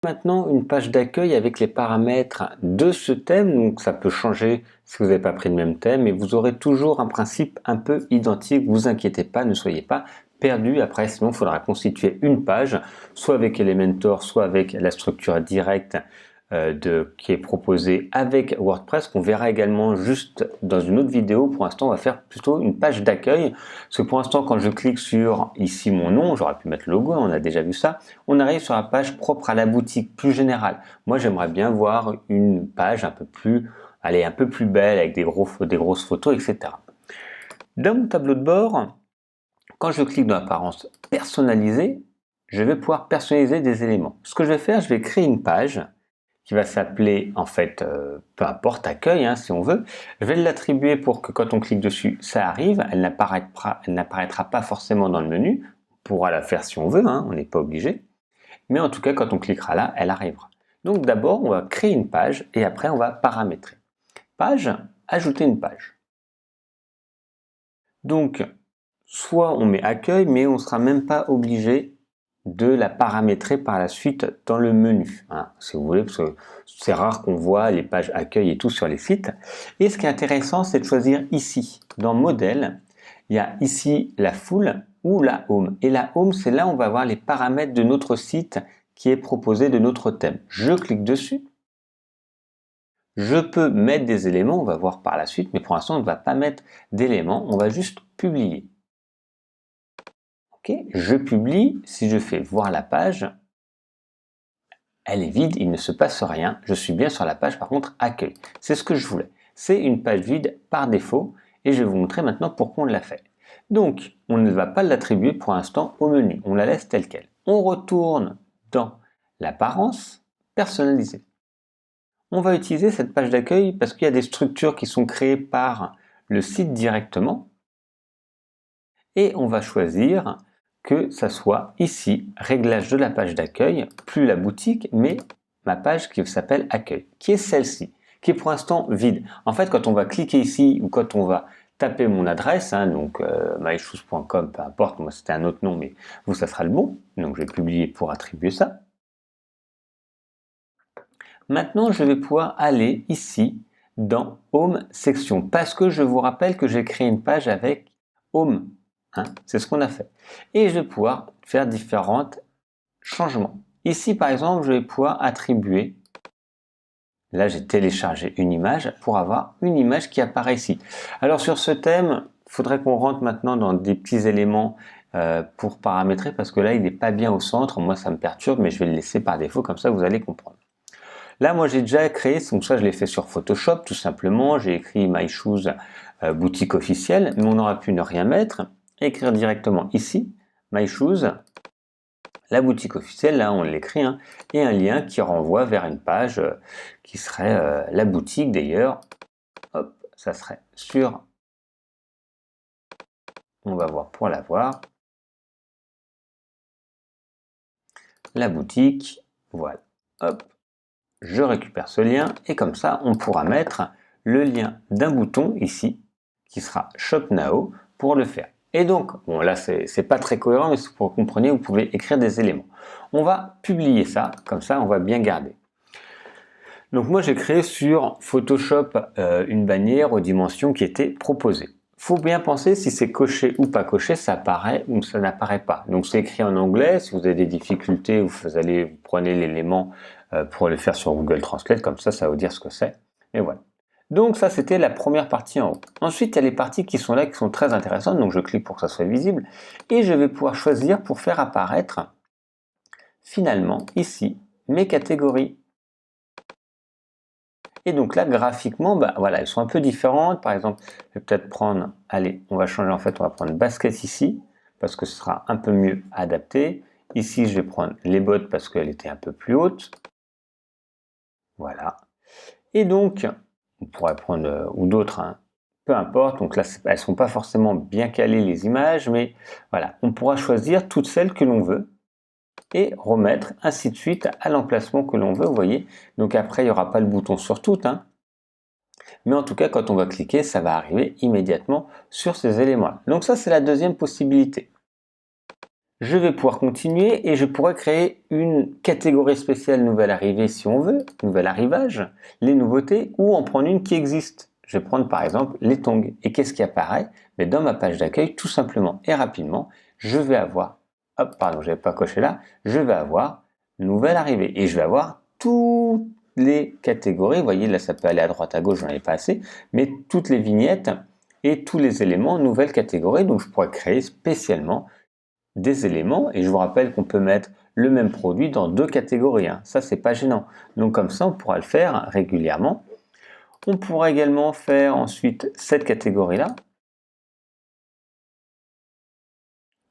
Maintenant une page d'accueil avec les paramètres de ce thème, donc ça peut changer si vous n'avez pas pris le même thème, et vous aurez toujours un principe un peu identique, vous inquiétez pas, ne soyez pas perdu. Après, sinon il faudra constituer une page, soit avec Elementor, soit avec la structure directe qui est proposée avec WordPress, qu'on verra également juste dans une autre vidéo. Pour l'instant, on va faire plutôt une page d'accueil, parce que pour l'instant, quand je clique sur ici mon nom, j'aurais pu mettre le logo, on a déjà vu ça, on arrive sur la page propre à la boutique, plus générale. Moi, j'aimerais bien voir une page un peu plus, allez, un peu plus belle, avec des grosses photos, etc. Dans mon tableau de bord, quand je clique dans l'apparence personnalisée, je vais pouvoir personnaliser des éléments. Ce que je vais faire, je vais créer une page qui va s'appeler, en fait, peu importe, accueil, hein, si on veut. Je vais l'attribuer pour que quand on clique dessus, ça arrive. Elle n'apparaîtra pas forcément dans le menu. On pourra la faire si on veut, hein, on n'est pas obligé. Mais en tout cas, quand on cliquera là, elle arrivera. Donc d'abord, on va créer une page et après, on va paramétrer. Page, ajouter une page. Donc, soit on met accueil, mais on ne sera même pas obligé de la paramétrer par la suite dans le menu, hein, si vous voulez, parce que c'est rare qu'on voit les pages accueil et tout sur les sites. Et ce qui est intéressant, c'est de choisir ici, dans modèle, il y a ici la full ou la home. Et la home, c'est là où on va voir les paramètres de notre site qui est proposé de notre thème. Je clique dessus. Je peux mettre des éléments, on va voir par la suite, mais pour l'instant, on ne va pas mettre d'éléments, on va juste publier. Ok, je publie, si je fais voir la page, elle est vide, il ne se passe rien, je suis bien sur la page par contre accueil. C'est ce que je voulais. C'est une page vide par défaut et je vais vous montrer maintenant pourquoi on l'a fait. Donc, on ne va pas l'attribuer pour l'instant au menu, on la laisse telle qu'elle. On retourne dans l'apparence personnalisée. On va utiliser cette page d'accueil parce qu'il y a des structures qui sont créées par le site directement et on va choisir que ça soit ici, réglage de la page d'accueil, plus la boutique, mais ma page qui s'appelle accueil, qui est celle-ci, qui est pour l'instant vide. En fait, quand on va cliquer ici ou quand on va taper mon adresse, hein, donc myshoes.com, peu importe, moi c'était un autre nom, mais vous ça sera le bon, donc je vais publier pour attribuer ça. Maintenant, je vais pouvoir aller ici dans Home section, parce que je vous rappelle que j'ai créé une page avec Home. Hein, c'est ce qu'on a fait. Et je vais pouvoir faire différents changements. Ici, par exemple, je vais pouvoir attribuer, là j'ai téléchargé une image pour avoir une image qui apparaît ici. Alors sur ce thème, il faudrait qu'on rentre maintenant dans des petits éléments pour paramétrer, parce que là il n'est pas bien au centre. Moi ça me perturbe, mais je vais le laisser par défaut, comme ça vous allez comprendre. Là, moi, j'ai déjà créé, donc ça, je l'ai fait sur Photoshop, tout simplement. J'ai écrit My Shoes boutique officielle, mais on aurait pu ne rien mettre. Écrire directement ici, My Shoes, la boutique officielle, là, on l'écrit, hein, et un lien qui renvoie vers une page qui serait la boutique, d'ailleurs. Hop, ça serait sur... On va voir pour la voir. La boutique, voilà. Hop, je récupère ce lien et comme ça, on pourra mettre le lien d'un bouton ici qui sera Shop Now pour le faire. Et donc, bon là c'est pas très cohérent, mais pour que vous compreniez, vous pouvez écrire des éléments. On va publier ça, comme ça on va bien garder. Donc moi j'ai créé sur Photoshop une bannière aux dimensions qui étaient proposées. Faut bien penser si c'est coché ou pas coché, ça apparaît ou ça n'apparaît pas. Donc c'est écrit en anglais, si vous avez des difficultés, vous prenez l'élément pour le faire sur Google Translate, comme ça va vous dire ce que c'est. Et voilà. Donc ça c'était la première partie en haut. Ensuite il y a les parties qui sont là, qui sont très intéressantes, donc je clique pour que ça soit visible, et je vais pouvoir choisir pour faire apparaître finalement ici mes catégories. Et donc là, graphiquement, bah, voilà, elles sont un peu différentes. Par exemple, je vais peut-être prendre, allez, on va changer en fait, on va prendre basket ici, parce que ce sera un peu mieux adapté. Ici, je vais prendre les bottes parce qu'elle était un peu plus haute. Voilà. Et donc, on pourrait prendre, ou d'autres, hein, peu importe. Donc là, elles ne sont pas forcément bien calées les images, mais voilà, on pourra choisir toutes celles que l'on veut et remettre ainsi de suite à l'emplacement que l'on veut, vous voyez. Donc après, il n'y aura pas le bouton sur toutes, hein. Mais en tout cas, quand on va cliquer, ça va arriver immédiatement sur ces éléments-là. Donc ça, c'est la deuxième possibilité. je vais pouvoir continuer et je pourrais créer une catégorie spéciale nouvelle arrivée si on veut, nouvel arrivage, les nouveautés, ou en prendre une qui existe. Je vais prendre par exemple les tongs. Et qu'est-ce qui apparaît? Mais dans ma page d'accueil, tout simplement et rapidement, je vais avoir, hop, pardon, je n'avais pas coché là, je vais avoir nouvelle arrivée. Et je vais avoir toutes les catégories. Vous voyez, là, ça peut aller à droite, à gauche, j'en ai pas assez, mais toutes les vignettes et tous les éléments nouvelle catégorie. Donc, je pourrais créer spécialement des éléments, et je vous rappelle qu'on peut mettre le même produit dans deux catégories, hein. Ça c'est pas gênant, donc comme ça on pourra le faire régulièrement. On pourra également faire ensuite cette catégorie là,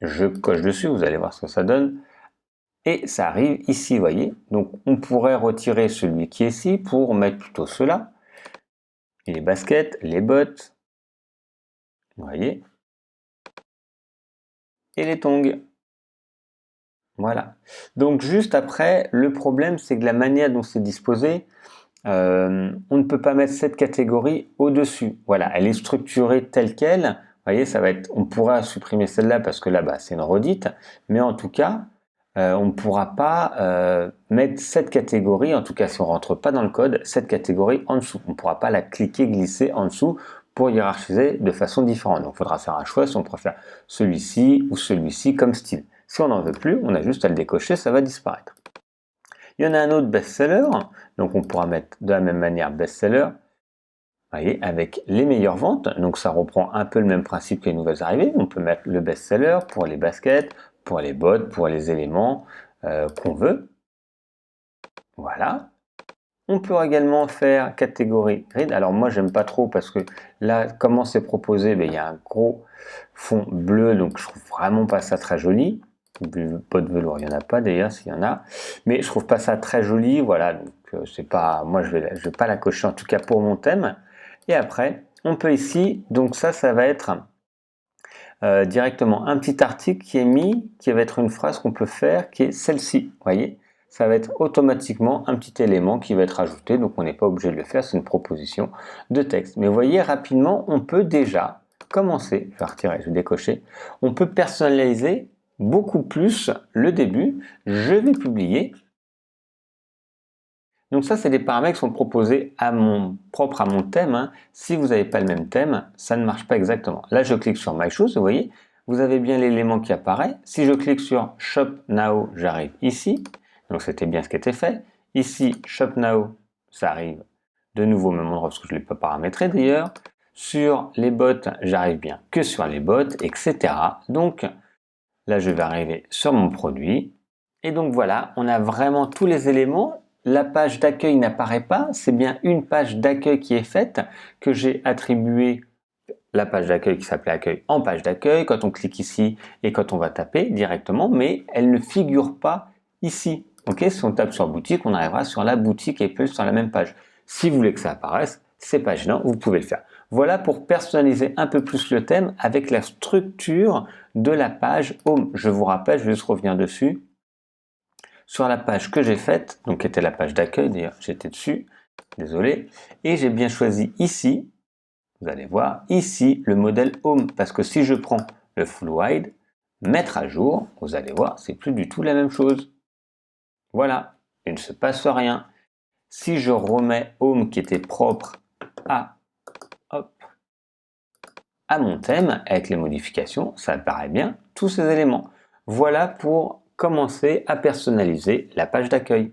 je coche dessus, vous allez voir ce que ça donne, et ça arrive ici, vous voyez. Donc on pourrait retirer celui qui est ici pour mettre plutôt cela, les baskets, les bottes, vous voyez, et les tongs. Voilà. Donc juste après, le problème c'est que la manière dont c'est disposé, on ne peut pas mettre cette catégorie au-dessus. Voilà, elle est structurée telle quelle. Vous voyez, ça va être, on pourra supprimer celle-là parce que là, c'est une redite. Mais en tout cas, on ne pourra pas mettre cette catégorie, en tout cas si on ne rentre pas dans le code, cette catégorie en dessous. On ne pourra pas la cliquer, glisser en dessous pour hiérarchiser de façon différente. Donc il faudra faire un choix si on préfère celui-ci ou celui-ci comme style. Si on n'en veut plus, on a juste à le décocher, ça va disparaître. Il y en a un autre best-seller, donc on pourra mettre de la même manière best-seller, voyez, avec les meilleures ventes. Donc ça reprend un peu le même principe que les nouvelles arrivées. On peut mettre le best-seller pour les baskets, pour les bottes, pour les éléments qu'on veut. Voilà. On peut également faire catégorie grid. Alors moi j'aime pas trop parce que là, comment c'est proposé, il y a un gros fond bleu, donc je trouve vraiment pas ça très joli. Pas de velours, il n'y en a pas d'ailleurs, s'il y en a. Mais je trouve pas ça très joli, voilà. Donc c'est pas, moi je vais pas la cocher en tout cas pour mon thème. Et après, on peut ici, donc ça va être directement un petit article qui est mis, qui va être une phrase qu'on peut faire, qui est celle-ci, vous voyez. Ça va être automatiquement un petit élément qui va être ajouté, donc on n'est pas obligé de le faire, c'est une proposition de texte. Mais vous voyez, rapidement, on peut déjà commencer, je vais retirer, je vais décocher, on peut personnaliser beaucoup plus le début. Je vais publier. Donc ça, c'est des paramètres qui sont proposés propres à mon thème, hein. Si vous n'avez pas le même thème, ça ne marche pas exactement. Là, je clique sur My Shoes, vous voyez, vous avez bien l'élément qui apparaît. Si je clique sur Shop Now, j'arrive ici. Donc c'était bien ce qui était fait. Ici, Shop Now, ça arrive de nouveau au même endroit parce que je ne l'ai pas paramétré d'ailleurs. Sur les bottes, j'arrive bien que sur les bottes, etc. Donc là, je vais arriver sur mon produit. Et donc voilà, on a vraiment tous les éléments. La page d'accueil n'apparaît pas. C'est bien une page d'accueil qui est faite, que j'ai attribué la page d'accueil qui s'appelait accueil en page d'accueil. Quand on clique ici et quand on va taper directement, mais elle ne figure pas ici. Ok, si on tape sur boutique, on arrivera sur la boutique et plus sur la même page. Si vous voulez que ça apparaisse, c'est pas gênant, vous pouvez le faire. Voilà pour personnaliser un peu plus le thème avec la structure de la page Home. Je vous rappelle, je vais juste revenir dessus. Sur la page que j'ai faite, donc qui était la page d'accueil, d'ailleurs j'étais dessus, désolé, et j'ai bien choisi ici, vous allez voir, ici le modèle Home, parce que si je prends le Full Wide, mettre à jour, vous allez voir, c'est plus du tout la même chose. Voilà, il ne se passe rien. Si je remets Home qui était propre à, hop, à mon thème, avec les modifications, ça apparaît bien, tous ces éléments. Voilà pour commencer à personnaliser la page d'accueil.